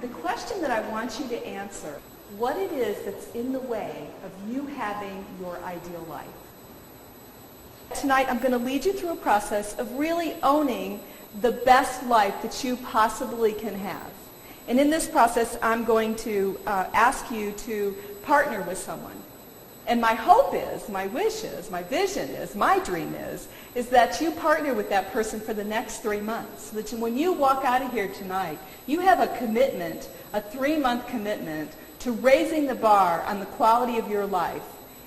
The question that I want you to answer, what it is that's in the way of you having your ideal life. Tonight I'm going to lead you through a process of really owning the best life that you possibly can have. And in this process I'm going to ask you to partner with someone. And my hope is, my wish is, my vision is, my dream is that you partner with that person for the next 3 months. So that when you walk out of here tonight, you have a commitment, a 3-month commitment to raising the bar on the quality of your life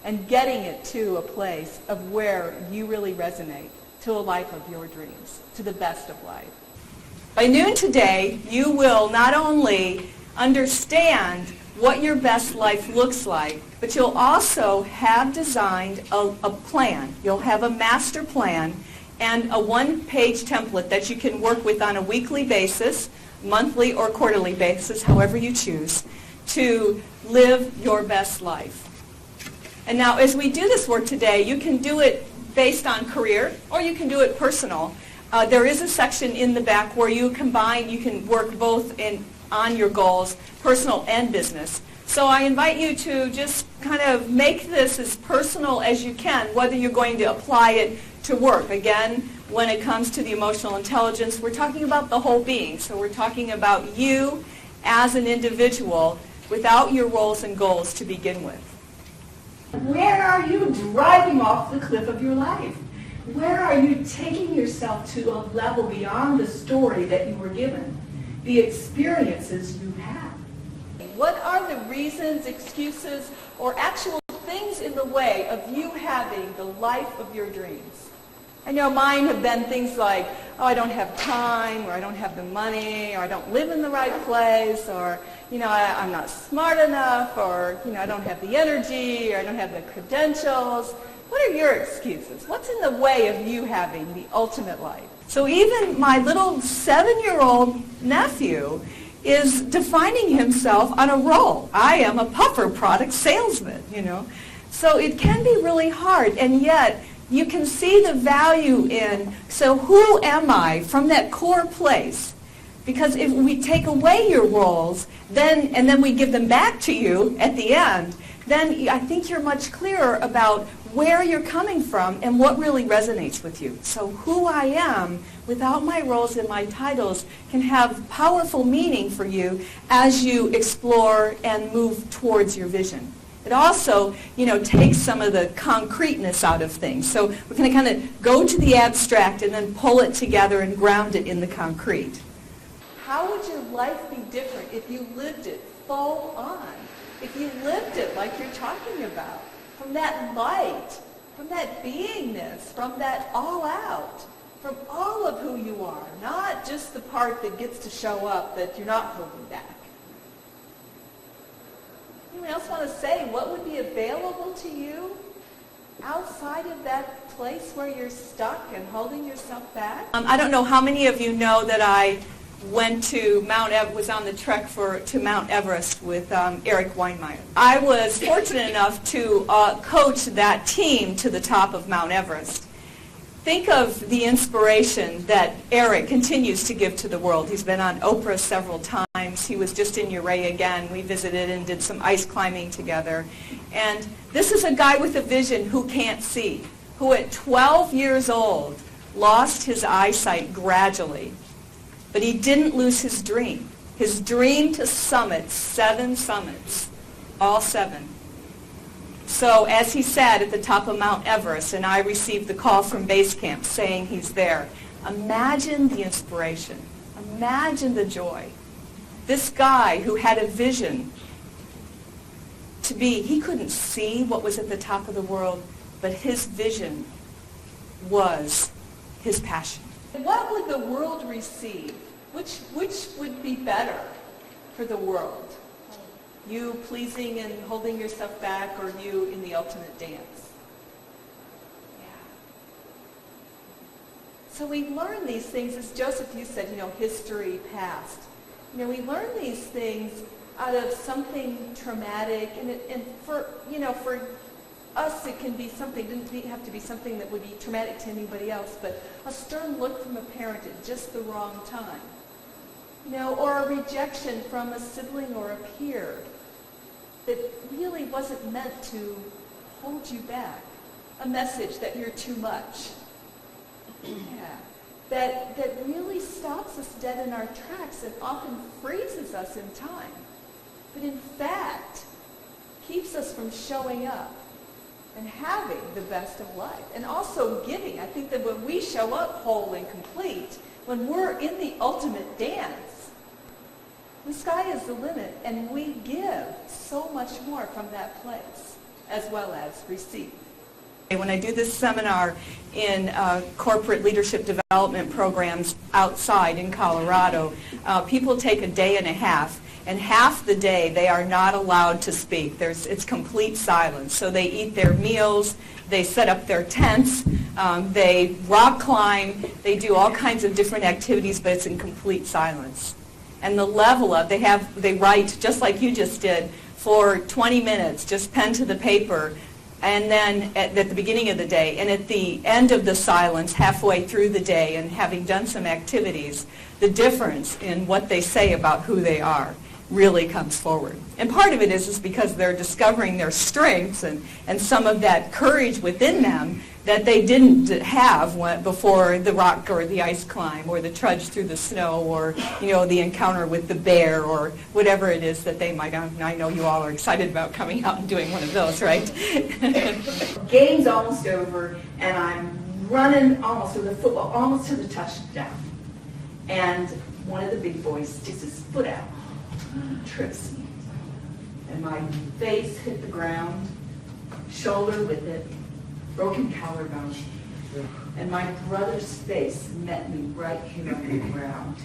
and getting it to a place of where you really resonate, to a life of your dreams, to the best of life. By noon today, you will not only understand what your best life looks like, but you'll also have designed a plan. You'll have a master plan and a one-page template that you can work with on a weekly basis, monthly or quarterly basis, however you choose, to live your best life. And now as we do this work today, you can do it based on career or you can do it personal. There is a section in the back where you combine, you can work both on your goals, personal and business. So I invite you to just kind of make this as personal as you can, whether you're going to apply it to work. Again, when it comes to the emotional intelligence, we're talking about the whole being. So we're talking about you as an individual without your roles and goals to begin with. Where are you driving off the cliff of your life? Where are you taking yourself to a level beyond the story that you were given, the experiences you have? What are the reasons, excuses, or actual things in the way of you having the life of your dreams? I know mine have been things like, oh, I don't have time, or I don't have the money, or I don't live in the right place, or, I'm not smart enough, or, I don't have the energy, or I don't have the credentials. What are your excuses? What's in the way of you having the ultimate life? So even my little 7-year-old nephew is defining himself on a role. I am a puffer product salesman, So it can be really hard, and yet you can see the value in, so who am I from that core place? Because if we take away your roles, and then we give them back to you at the end, then I think you're much clearer about where you're coming from and what really resonates with you. So who I am without my roles and my titles can have powerful meaning for you as you explore and move towards your vision. It also, takes some of the concreteness out of things. So we're going to kind of go to the abstract and then pull it together and ground it in the concrete. How would your life be different if you lived it full on? If you lived it like you're talking about? From that light, from that beingness, from that all out, from all of who you are, not just the part that gets to show up that you're not holding back. Anyone else want to say what would be available to you outside of that place where you're stuck and holding yourself back? I don't know how many of you know that I went to was on the trek to Mount Everest with Eric Weinmeier. I was fortunate enough to coach that team to the top of Mount Everest. Think of the inspiration that Eric continues to give to the world. He's been on Oprah several times. He was just in Uray again. We visited and did some ice climbing together. And this is a guy with a vision who can't see, who at 12 years old lost his eyesight gradually. But he didn't lose his dream. His dream to summit 7 summits, all 7. So as he sat at the top of Mount Everest, and I received the call from base camp saying he's there, imagine the inspiration. Imagine the joy. This guy who had a vision to be, he couldn't see what was at the top of the world, but his vision was his passion. What would the world receive? Which would be better for the world? You pleasing and holding yourself back, or you in the ultimate dance? Yeah. So we learn these things, as Joseph, you said, history, past. We learn these things out of something traumatic, and for us it can be something, it doesn't have to be something that would be traumatic to anybody else, but a stern look from a parent at just the wrong time. or a rejection from a sibling or a peer that really wasn't meant to hold you back. A message that you're too much. Yeah. That really stops us dead in our tracks and often freezes us in time. But in fact, keeps us from showing up and having the best of life. And also giving. I think that when we show up whole and complete, when we're in the ultimate dance, the sky is the limit, and we give so much more from that place, as well as receive. When I do this seminar in corporate leadership development programs outside in Colorado, people take a day and a half, and half the day they are not allowed to speak. It's complete silence. So they eat their meals, they set up their tents, they rock climb, they do all kinds of different activities, but it's in complete silence. And the level of, they write, just like you just did, for 20 minutes, just pen to the paper, and then at the beginning of the day, and at the end of the silence, halfway through the day, and having done some activities, the difference in what they say about who they are really comes forward. And part of it is because they're discovering their strengths and some of that courage within them that they didn't have before the rock or the ice climb or the trudge through the snow or the encounter with the bear or whatever it is that they might have. I know you all are excited about coming out and doing one of those, right? Game's almost over, and I'm running almost with the football, almost to the touchdown. And one of the big boys sticks his foot out, trips me, and my face hit the ground, shoulder with it, broken collarbone, and my brother's face met me right here on the ground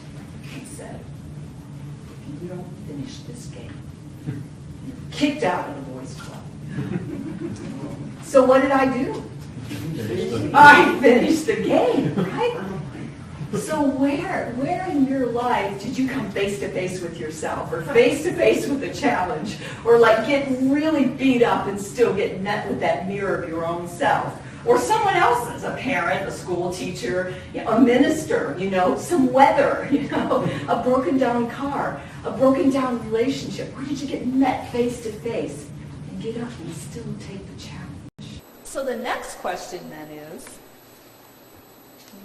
and said, "If you don't finish this game, you're kicked out of the boys' club." So what did I do? I finished the game, right? So where in your life did you come face to face with yourself, or face to face with a challenge, or like get really beat up and still get met with that mirror of your own self, or someone else's, a parent, a school teacher, a minister, some weather, a broken down car, a broken down relationship? Where did you get met face to face and get up and still take the challenge? So the next question then is,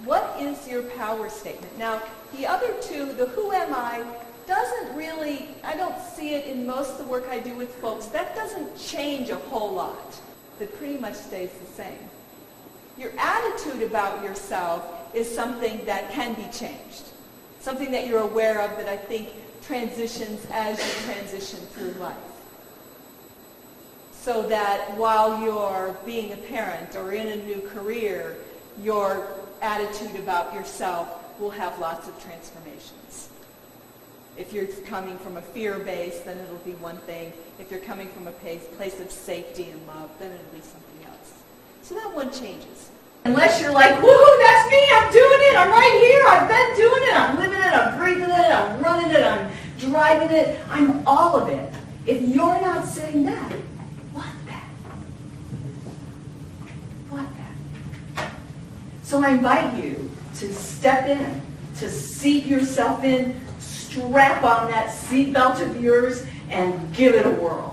what is your power statement? Now, the other two, the who am I, doesn't really, I don't see it in most of the work I do with folks. That doesn't change a whole lot. It pretty much stays the same. Your attitude about yourself is something that can be changed. Something that you're aware of that I think transitions as you transition through life. So that while you're being a parent or in a new career, your attitude about yourself will have lots of transformations. If you're coming from a fear base, then it'll be one thing. If you're coming from a place of safety and love, then it'll be something else. So that one changes. Unless you're like, woohoo, that's me, I'm doing it, I'm right here, I've been doing it, I'm living it, I'm breathing it, I'm running it, I'm driving it, I'm all of it. If you're not saying that, what that? What that? So I invite you to step in, to seat yourself in, strap on that seatbelt of yours, and give it a whirl.